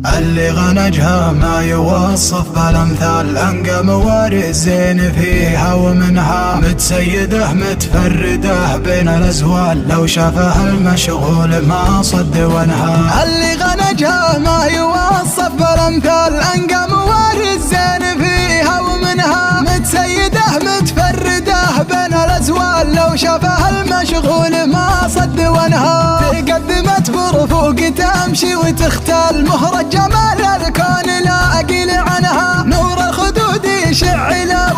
اللي غنجها ما يوصف بالامثال، انقى موارد زين فيها ومنها متسيده متفرده بين الازوال، لو شافها المشغول ما صد وانهى. اللي غنجها ما يوصف بالامثال، انقى موارد زين فيها ومنها متسيده متفرده بين الازوال، لو شافها المشغول ما صد وانهى. تقدمت برفوق تمشي وتختال، مهر جمال الكون لا أقيل عنها، نور الخدود يشع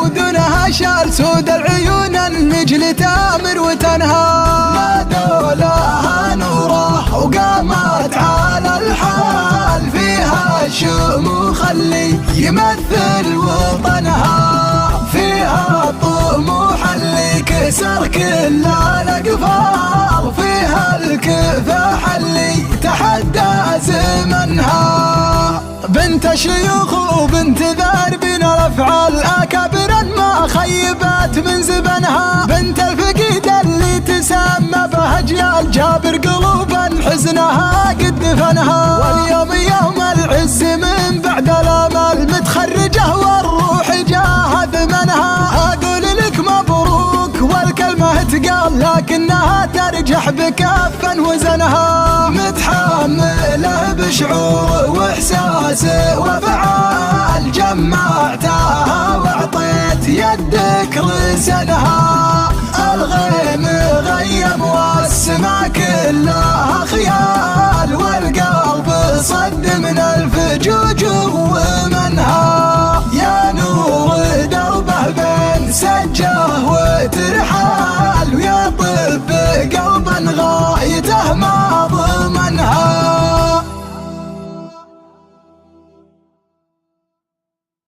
ودونها شال، سود العيون النجل تامر وتنهى. نادوا لها نوره وقامت على الحال، فيها شموخ اللي يمثل وطنها، فيها طموح اللي كسر كل الأقفال، فيها الكفاح اللي تحدى زمنها. بنت شيوخ وبنت ذاربين الافعال، اكابر ما خيبت من زبنها، بنت الفقيد اللي تسمى بها اجيال، جابر قلوبا حزنها قد دفنها. واليوم يوم العز من بعد الامل، متخرجه والروح جاه ثمنها. اقول لك مبروك والكلمه تقال، لكنها ترجح بكفا وزنها. متحمله بشعور واحساس وفعال، جمعتها واعطيت يدك رسنها. الغيم غيم والسما كلها خيال،